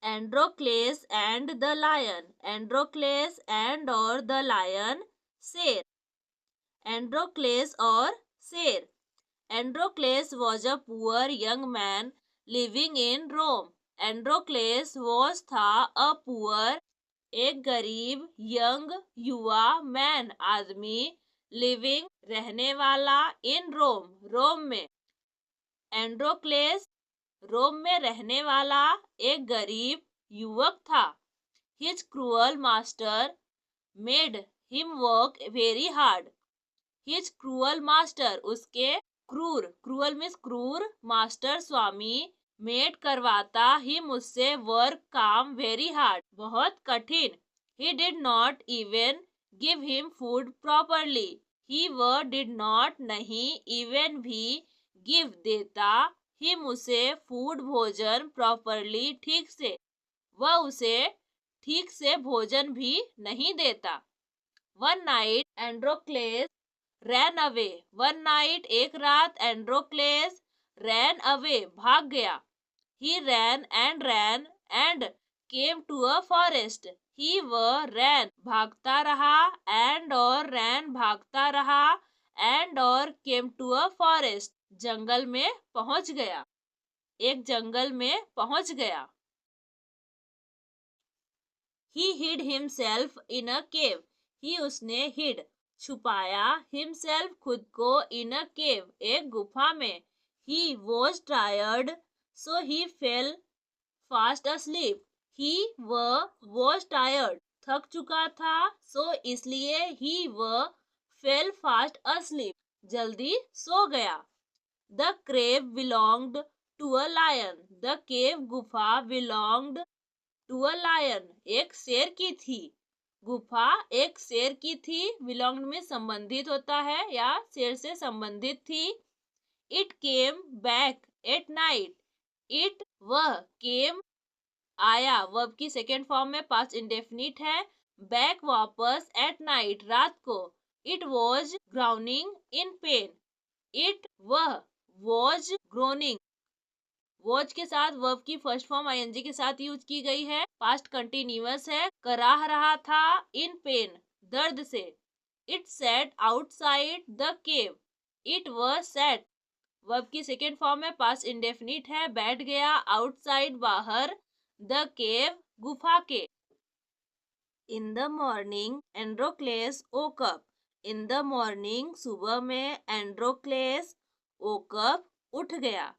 एंड्रोक्लेस and the lion, Androcles and और the lion, शेर, Androcles और शेर। Androcles was a poor young man living in Rome, Androcles was था a poor, एक गरीब, यंग युवा, मैन आदमी, लिविंग रहने वाला, इन रोम रोम में। एंड्रोक्लेस रोम में रहने वाला एक गरीब युवक था। His cruel master made him work very hard, his cruel master उसके क्रूर, क्रूअल मीन्स क्रूर, मास्टर स्वामी, मेड करवाता, हिम उससे वर्क काम, वेरी हार्ड बहुत कठिन, he did not even give him food properly, he वह डिड नॉट नहीं, इवन भी गिव देता, हिम उसे फूड भोजन, प्रॉपरली ठीक से, वह उसे ठीक से भोजन भी नहीं देता। One night Androcles ran away, one night एक रात, एंड्रोक्लेस रैन अवे भाग गया, he ran and came to a forest, he वह रैन भागता रहा, एंड और रैन भागता रहा, एंड और केम टू अ फॉरेस्ट जंगल में पहुंच गया, एक जंगल में पहुंच गया। ही हिड हिमसेल्फ इन अ केव, ही उसने हिड छुपाया, हिमसेल्फ खुद को, इन अ केव एक गुफा में, he was tired so he fail fast asleep, he was tired थक चुका था, सो इसलिए ही फेल फास्ट अस्लीप जल्दी सो गया। The crave belonged to a lion, the cave गुफा बिलोंग्ड टू अ लायन एक शेर की थी, गुफा एक शेर की थी, बिलोंग्ड में संबंधित होता है या शेर से संबंधित थी। It came back at night, it वह, केम आया, वर्ब की सेकेंड फॉर्म में पास्ट इंडेफिनिट है, बैक वापस, एट नाइट रात को, it was groaning in pain, it वह, वॉज ग्रोनिंग, वॉच के साथ वर्ब की फर्स्ट फॉर्म आईएनजी के साथ यूज की गई है, पास्ट कंटिन्यूअस है, कराह रहा था, इन पेन दर्द से। It sat outside the cave, it वह सेट, वर्ब की सेकेंड फॉर्म में पास्ट इंडेफिनिट है, बैठ गया, आउटसाइड बाहर, द केव गुफा के। In the morning Androcles woke up, in the morning सुबह में, एंड्रोक्लेस वोक अप उठ गया।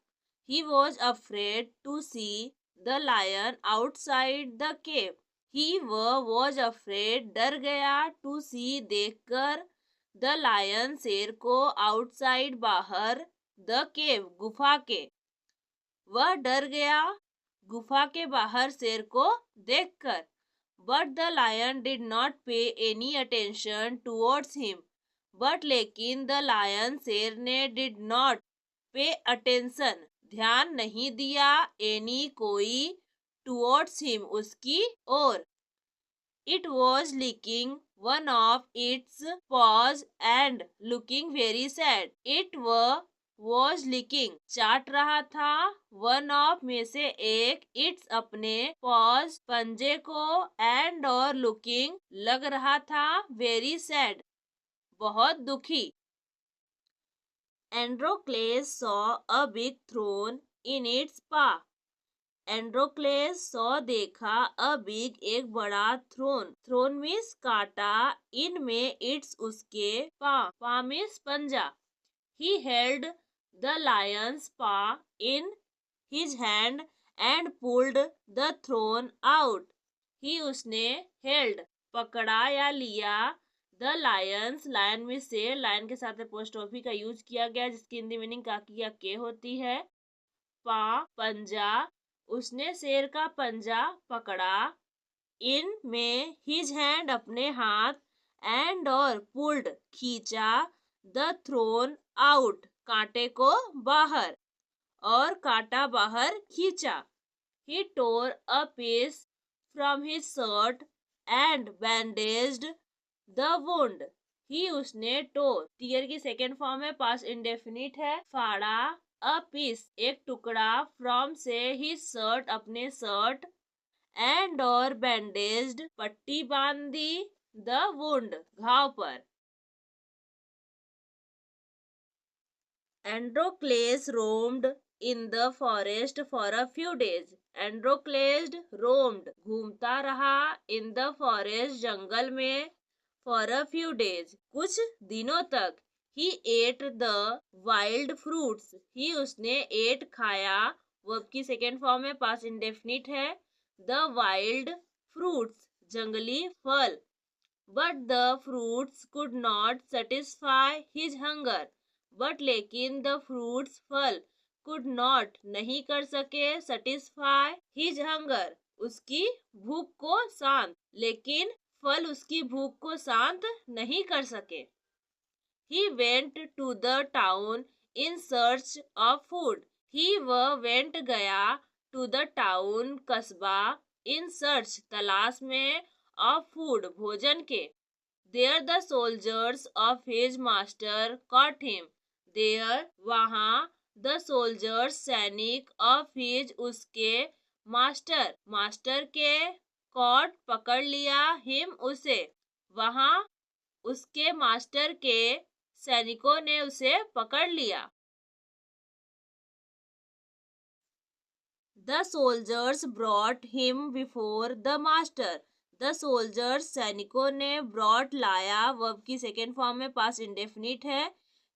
He was afraid to see the lion outside the cave. He was afraid डर गया, to see देखकर, the lion शेर को, outside बाहर, the cave गुफा के। वह डर गया गुफा के बाहर शेर को देखकर। But the lion did not pay any attention towards him. But लेकिन the lion शेर ने did not pay attention ध्यान नहीं दिया, एनी कोई, टुवर्ड्स हिम उसकी ओर। It was licking one of its paws and looking very sad, it was licking चाट रहा था, वन ऑफ में से एक, इट्स अपने, पॉज पंजे को, एंड और लुकिंग लग रहा था, वेरी सैड बहुत दुखी। Androcles saw a big throne in its paw. एंड्रोक्लेस सौ देखा, अ बिग एक बड़ा, थ्रोन, थ्रोन मीन्स काटा, इन में इट्स उसके, पा मीन्स पंजा। He held the lion's paw in his hand and pulled the thorn out, he उसने हेल्ड पकड़ा या लिया, द लायंस लायन में से, लायन के साथ अपोस्ट्रोफी का यूज किया गया जिसकी हिंदी मीनिंग काकी या के होती है, पा पंजा, उसने शेर का पंजा पकड़ा, इन में हिज हैंड अपने हाथ, एंड और पुल्ड खींचा, द थ्रोन आउट कांटे को बाहर, और कांटा बाहर खींचा। He tore a piece from his shirt and bandaged the wound, he उसने टोर, टीयर की सेकेंड फॉर्म है, पास्ट इंडेफिनिट है, फाड़ा, अ पीस एक टुकड़ा, फ्रॉम से, ही शर्ट अपने शर्ट, एंड और बैंडेज्ड, पट्टी बांध दी, द वुंड, घाव पर। Androcles roamed in the forest for a few days. Androcles roamed, घूमता रहा, इन द फॉरेस्ट, जंगल में, फॉर अ फ्यू डेज, कुछ दिनों तक। ही एट द वाइल्ड फ्रूट्स, ही उसने, एट खाया, वर्ब की सेकेंड फॉर्म में, पास्ट इंडेफिनिट है, द वाइल्ड फ्रूट्स, जंगली फल। But the fruits could not satisfy his hunger, but लेकिन द फ्रूट्स, फल, कुड नॉट, नहीं कर सके, सेटिस्फाई हिज हंगर, उसकी भूख को शांत, लेकिन फल उसकी भूख को शांत नहीं कर सके। He went to the town in search of food. He वह went गया, to the town, कस्बा, in search, तलाश में, of food, भोजन के। There the soldiers of his master caught him. There, वहाँ, the soldiers, सैनिक, of his, उसके, master, मास्टर के, caught, पकड़ लिया, him, उसे, वहाँ, उसके मास्टर के सैनिकों ने उसे पकड़ लिया। The soldiers brought him before the master. The soldiers, सैनिकों ने, ब्रॉट, लाया, वर्ब की सेकेंड फॉर्म में, पास्ट इंडेफिनिट है,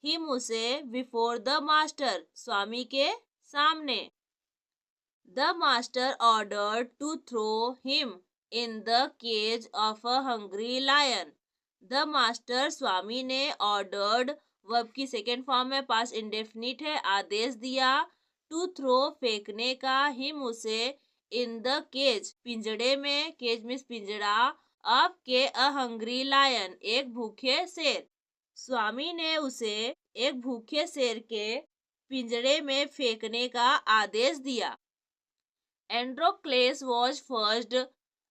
हिम, उसे, बिफोर द मास्टर, स्वामी के सामने। The master ordered to throw him in the cage of a hungry lion. The master, स्वामी ने, ऑर्डर्ड, वर्ब की सेकेंड फॉर्म में, पास्ट इंडेफिनिट है, आदेश दिया, टू थ्रो, फेंकने का, हिम, उसे, इन द केज, पिंजड़े में, केज मीन्स पिंजड़ा, ऑफ के, अ हंग्री लायन, एक भूखे शेर। स्वामी ने उसे एक भूखे शेर के पिंजड़े में फेंकने का आदेश दिया। Androcles was first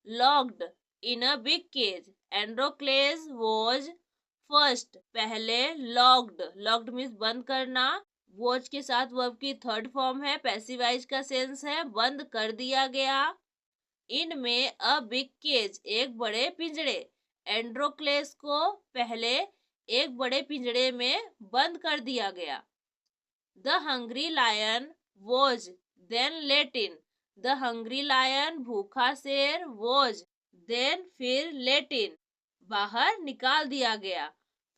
locked in a big cage. Androcles was first, पहले, locked, locked means बंद करना, was के साथ वर्ब की थर्ड फॉर्म है, पैसिवाइज का सेंस है, बंद कर दिया गया, इनमें अ बिग केज, एक बड़े पिंजड़े। एंड्रोक्लेस को पहले एक बड़े पिंजड़े में बंद कर दिया गया। The hungry lion was then let in. The hungry lion, भूखा शेर, वॉज, देन, फिर, लेट इन, बाहर निकाल दिया गया,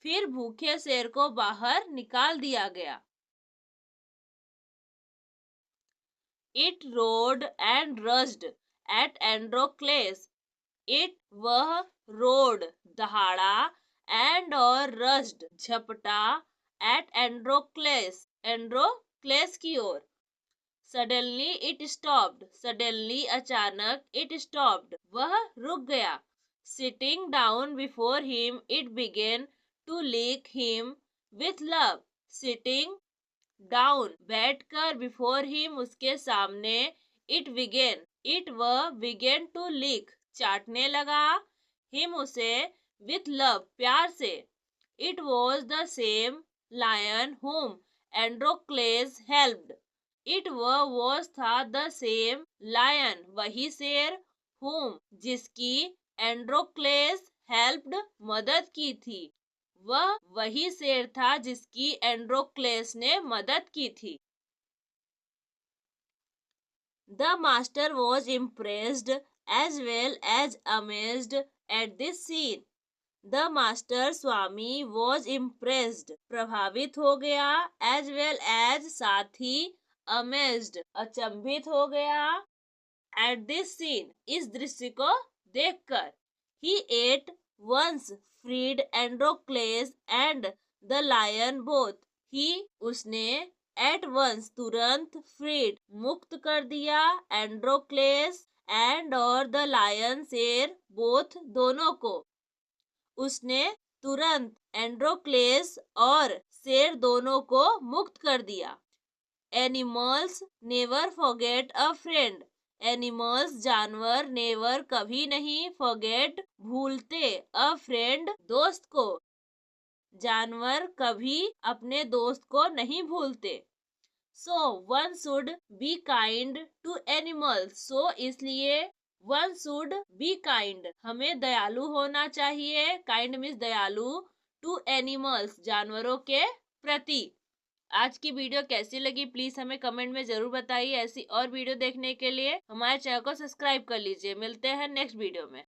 फिर भूखे शेर को बाहर निकाल दिया गया। It roared and rushed at Androcles. It, वह, रोड, दहाड़ा, एंड और रस्ड, झपटा, एट एंड्रोक्लेस, एंड्रोक्लेस की ओर। सडनली इट स्टॉप्ड, सडनली, अचानक, इट स्टॉप्ड, वह रुक गया। Sitting down before him, it began to lick him with love. Sitting down, बैठकर, बिफोर हिम, उसके सामने, इट बिगेन, इट, वह, बिगेन टू लिक, चाटने लगा, हिम, उसे, विथ लव, प्यार से। It was the same lion whom Androcles helped. It, वह, वॉज, था, द सेम लायन, वही शेर, whom, जिसकी, एंड्रोक्लेस हेल्प्ड, मदद की थी, वह वही शेर था जिसकी एंड्रोक्लेस ने मदद की थी। The master was impressed as well as amazed at this scene. The master, Swami, was impressed, प्रभावित हो गया, एज वेल एज, साथ ही, अमेज्ड, अचंभित हो गया, एट दिस सीन, इस दृश्य को देखकर। He at once freed Androcles and the lion both. He, उसने, एट वंस, तुरंत, फ्रीड, मुक्त कर दिया, एंड्रोक्लेस, एंड और द लायन, शेर, बोथ, दोनों को। उसने तुरंत एंड्रोक्लेस और शेर दोनों को मुक्त कर दिया। एनिमल्स नेवर फॉरगेट अ फ्रेंड। एनिमल्स, जानवर, नेवर, कभी नहीं, फॉरगेट, भूलते, अ फ्रेंड, दोस्त को। जानवर कभी अपने दोस्त को नहीं भूलते। So one should be kind to animals. So, इसलिए, वन शुड बी काइंड, हमें दयालु होना चाहिए। काइंड मीन्स दयालु। टू एनिमल्स, जानवरों के प्रति। आज की वीडियो कैसी लगी प्लीज हमें कमेंट में जरूर बताइए। ऐसी और वीडियो देखने के लिए हमारे चैनल को सब्सक्राइब कर लीजिए। मिलते हैं नेक्स्ट वीडियो में।